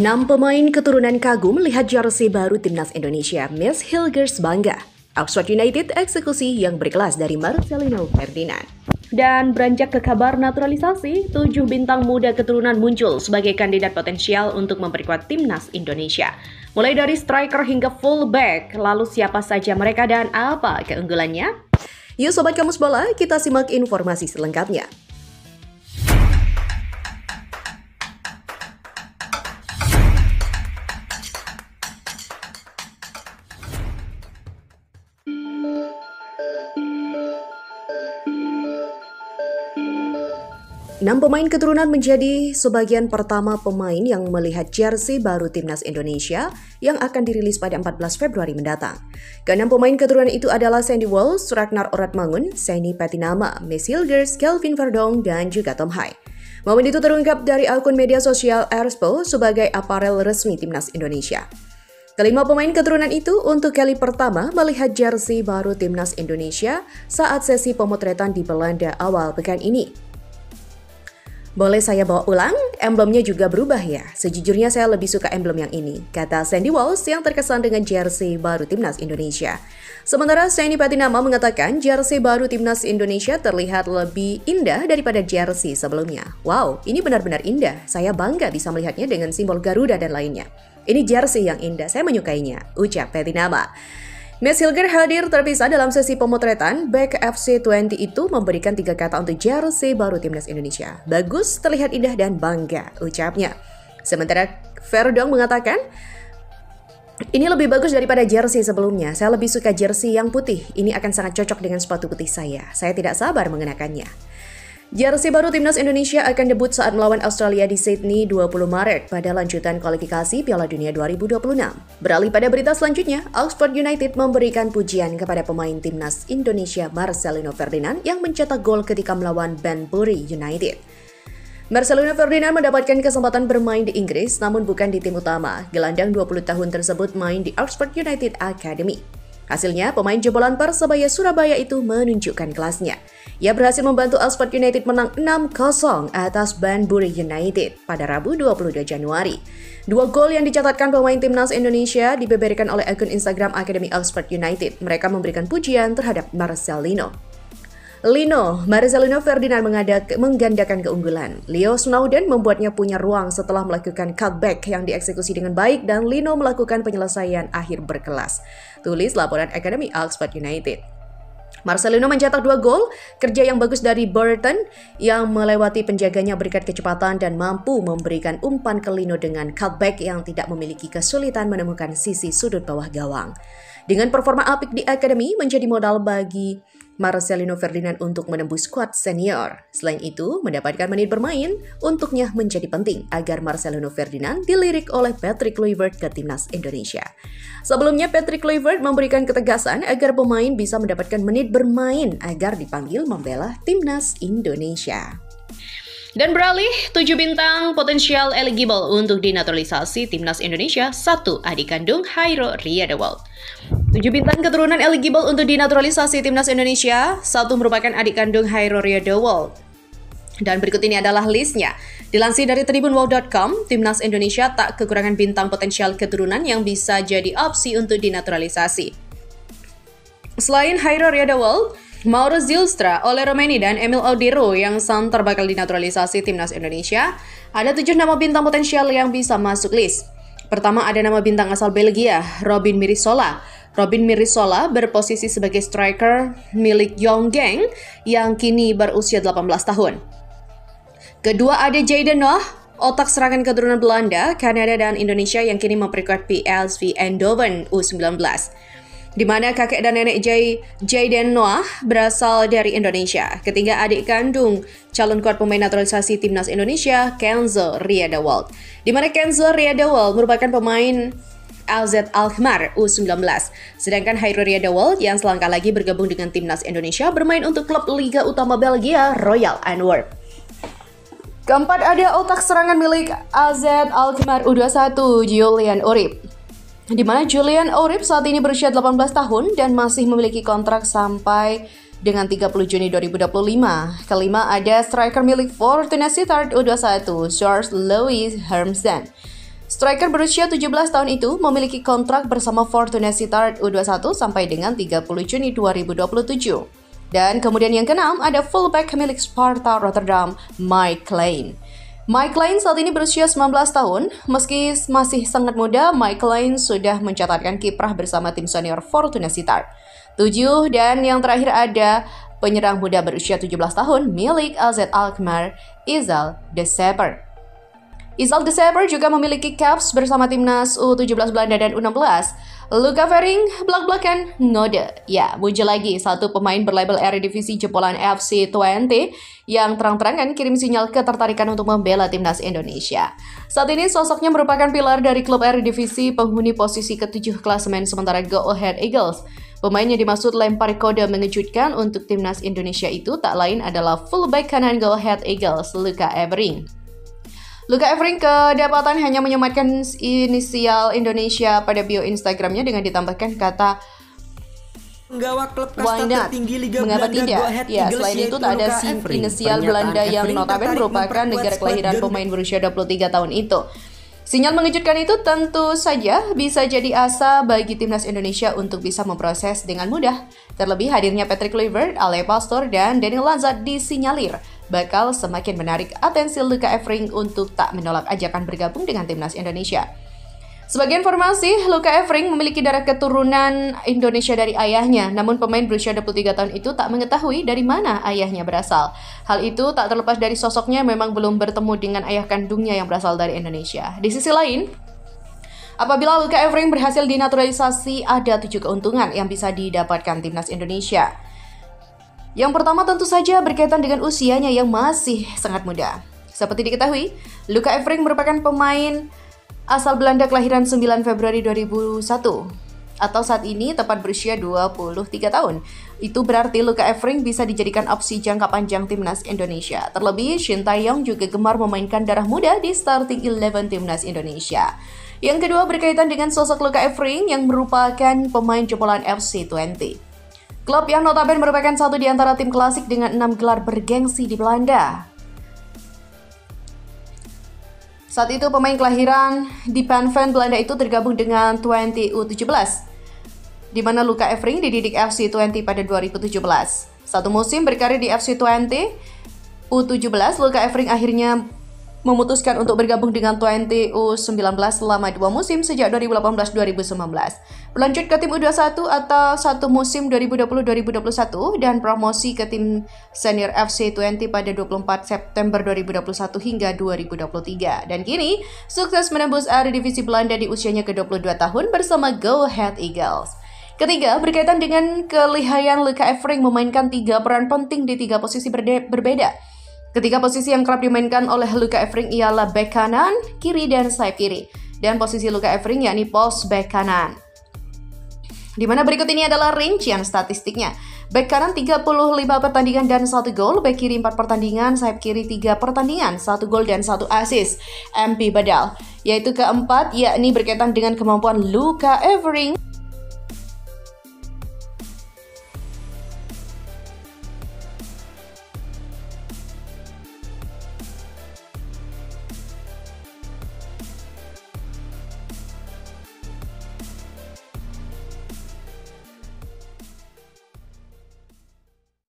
6 pemain keturunan kagum melihat jersey baru timnas Indonesia. Miss Hilgers bangga. Oxford United eksekusi yang berkelas dari Marcelino Ferdinand. Dan beranjak ke kabar naturalisasi, 7 bintang muda keturunan muncul sebagai kandidat potensial untuk memperkuat timnas Indonesia. Mulai dari striker hingga fullback, lalu siapa saja mereka dan apa keunggulannya? Yuk Sobat Kamus Bola, kita simak informasi selengkapnya. Enam pemain keturunan menjadi sebagian pertama pemain yang melihat jersey baru timnas Indonesia yang akan dirilis pada 14 Februari mendatang. Keenam pemain keturunan itu adalah Sandy Walsh, Ragnar Oratmangun, Seni Patinama, Miss Hilgers, Kelvin Verdong, dan juga Tom Hai. Momen itu terungkap dari akun media sosial Erspo sebagai aparel resmi timnas Indonesia. Kelima pemain keturunan itu untuk kali pertama melihat jersey baru timnas Indonesia saat sesi pemotretan di Belanda awal pekan ini. Boleh saya bawa ulang? Emblemnya juga berubah ya. Sejujurnya saya lebih suka emblem yang ini, kata Sandy Walsh yang terkesan dengan jersey baru timnas Indonesia. Sementara Seni Patinama mengatakan jersey baru timnas Indonesia terlihat lebih indah daripada jersey sebelumnya. Wow, ini benar-benar indah. Saya bangga bisa melihatnya dengan simbol Garuda dan lainnya. Ini jersey yang indah, saya menyukainya, ucap Patinama. Miss Hilgers hadir terpisah dalam sesi pemotretan. Back FC20 itu memberikan 3 kata untuk jersey baru timnas Indonesia. Bagus, terlihat indah dan bangga, ucapnya. Sementara Verdong mengatakan, ini lebih bagus daripada jersey sebelumnya. Saya lebih suka jersey yang putih. Ini akan sangat cocok dengan sepatu putih saya. Saya tidak sabar mengenakannya. Jersey baru timnas Indonesia akan debut saat melawan Australia di Sydney 20 Maret pada lanjutan kualifikasi Piala Dunia 2026. Beralih pada berita selanjutnya, Oxford United memberikan pujian kepada pemain timnas Indonesia Marcelino Ferdinand yang mencetak gol ketika melawan Banbury United. Marcelino Ferdinand mendapatkan kesempatan bermain di Inggris namun bukan di tim utama. Gelandang 20 tahun tersebut main di Oxford United Academy. Hasilnya, pemain jebolan Persebaya Surabaya itu menunjukkan kelasnya. Ia berhasil membantu Oxford United menang 6-0 atas Banbury United pada Rabu 22 Januari. 2 gol yang dicatatkan pemain timnas Indonesia dibeberkan oleh akun Instagram Akademi Oxford United. Mereka memberikan pujian terhadap Marcelino Ferdinand menggandakan keunggulan. Leo Snowden membuatnya punya ruang setelah melakukan cutback yang dieksekusi dengan baik dan Lino melakukan penyelesaian akhir berkelas. Tulis laporan Akademi Oxford United. Marcelino mencetak 2 gol, kerja yang bagus dari Burton yang melewati penjaganya berkat kecepatan dan mampu memberikan umpan ke Lino dengan cutback yang tidak memiliki kesulitan menemukan sisi sudut bawah gawang. Dengan performa apik di Akademi menjadi modal bagi Marcelino Ferdinand untuk menembus skuad senior. Selain itu, mendapatkan menit bermain untuknya menjadi penting agar Marcelino Ferdinand dilirik oleh Patrick Kluivert ke timnas Indonesia. Sebelumnya, Patrick Kluivert memberikan ketegasan agar pemain bisa mendapatkan menit bermain agar dipanggil membela timnas Indonesia. Dan beralih, 7 bintang potensial eligible untuk dinaturalisasi timnas Indonesia, 1 adik kandung Hairo Riedewald. 7 bintang keturunan eligible untuk dinaturalisasi timnas Indonesia, 1 merupakan adik kandung Hairo Riedewald. Dan berikut ini adalah listnya. Dilansir dari tribunwow.com, timnas Indonesia tak kekurangan bintang potensial keturunan yang bisa jadi opsi untuk dinaturalisasi. Selain Hairo Riedewald, Mauro Zylstra, Ole Romeni, dan Emil Audero yang santer bakal dinaturalisasi timnas Indonesia, ada 7 nama bintang potensial yang bisa masuk list. Pertama ada nama bintang asal Belgia, Robin Mirisola. Robin Mirisola berposisi sebagai striker milik Yonggeng yang kini berusia 18 tahun. Kedua ada Jayden Noh, otak serangan keturunan Belanda, Kanada, dan Indonesia yang kini memperkuat PSV Eindhoven U19. Di mana kakek dan nenek Jayden Noah berasal dari Indonesia. Ketiga adik kandung calon kuat pemain naturalisasi timnas Indonesia, Kenzo Riedewald. Di mana Kenzo Riedewald merupakan pemain AZ Alkmaar U19. Sedangkan Hairo Riedewald yang selangkah lagi bergabung dengan timnas Indonesia bermain untuk klub Liga Utama Belgia, Royal Antwerp. Keempat ada otak serangan milik AZ Alkmaar U21, Julian Orip. Di mana Julian Orip saat ini berusia 18 tahun dan masih memiliki kontrak sampai dengan 30 Juni 2025. Kelima ada striker milik Fortuna Sittard U21, George Louis Hermsen. Striker berusia 17 tahun itu memiliki kontrak bersama Fortuna Sittard U21 sampai dengan 30 Juni 2027. Dan kemudian yang keenam ada fullback milik Sparta Rotterdam, Mike Klein. Mike Klein saat ini berusia 19 tahun. Meski masih sangat muda, Mike Klein sudah mencatatkan kiprah bersama tim senior Fortuna Sittard. 7 dan yang terakhir ada penyerang muda berusia 17 tahun milik AZ Alkmaar, Izal De Saper. Izal De Saper juga memiliki caps bersama timnas U17 Belanda dan U16. Luca Vering belak-belakan ngode. Ya, muncul lagi satu pemain berlabel Eredivisie jebolan FC Twente yang terang-terangan kirim sinyal ketertarikan untuk membela timnas Indonesia. Saat ini sosoknya merupakan pilar dari klub Eredivisie penghuni posisi ke-7 klasemen sementara Go Ahead Eagles. Pemain yang dimaksud lempar kode mengejutkan untuk timnas Indonesia itu tak lain adalah fullback kanan Go Ahead Eagles, Luca Evering. Luca Evering kedapatan hanya menyematkan inisial Indonesia pada bio Instagramnya dengan ditambahkan kata penggawa klub kasta tertinggi Liga mengapa Belanda tidak? Go Ahead Ya, Eagles selain itu tak ada inisial Belanda yang notabene merupakan negara kelahiran pemain berusia 23 tahun itu. Sinyal mengejutkan itu tentu saja bisa jadi asa bagi timnas Indonesia untuk bisa memproses dengan mudah. Terlebih hadirnya Patrick Kluivert, Ale Pastor, dan Daniel Lanzat disinyalir bakal semakin menarik atensi Luca Evering untuk tak menolak ajakan bergabung dengan timnas Indonesia. Sebagai informasi, Luca Evering memiliki darah keturunan Indonesia dari ayahnya, namun pemain berusia 23 tahun itu tak mengetahui dari mana ayahnya berasal. Hal itu tak terlepas dari sosoknya memang belum bertemu dengan ayah kandungnya yang berasal dari Indonesia. Di sisi lain, apabila Luca Evering berhasil dinaturalisasi, ada 7 keuntungan yang bisa didapatkan timnas Indonesia. Yang pertama tentu saja berkaitan dengan usianya yang masih sangat muda. Seperti diketahui, Luca Evering merupakan pemain asal Belanda kelahiran 9 Februari 2001 atau saat ini tepat berusia 23 tahun. Itu berarti Luca Evering bisa dijadikan opsi jangka panjang timnas Indonesia. Terlebih, Shin Tae-yong juga gemar memainkan darah muda di starting 11 timnas Indonesia. Yang kedua berkaitan dengan sosok Luca Evering yang merupakan pemain jebolan FC Twente. Klub yang notabene merupakan satu di antara tim klasik dengan 6 gelar bergengsi di Belanda. Saat itu pemain kelahiran di Panven, Belanda itu tergabung dengan Twente U17, di mana Luca Evering dididik FC Twente pada 2017. Satu musim berkarir di FC Twente U17, Luca Evering akhirnya memutuskan untuk bergabung dengan Twente U19 selama 2 musim sejak 2018-2019. Berlanjut ke tim U21 atau satu musim 2020-2021 dan promosi ke tim senior FC Twente pada 24 September 2021 hingga 2023. Dan kini sukses menembus Eredivisie Belanda di usianya ke-22 tahun bersama Go Ahead Eagles. Ketiga, berkaitan dengan kelihayan Luca Evering memainkan 3 peran penting di 3 posisi berbeda. Ketiga posisi yang kerap dimainkan oleh Luca Evering ialah bek kanan, kiri, dan sayap kiri. Dan posisi Luca Evering yakni pos bek kanan. Di mana berikut ini adalah rincian statistiknya. Bek kanan 35 pertandingan dan 1 gol, bek kiri 4 pertandingan, sayap kiri 3 pertandingan, 1 gol dan 1 assist. MP Badal, yaitu keempat yakni berkaitan dengan kemampuan Luca Evering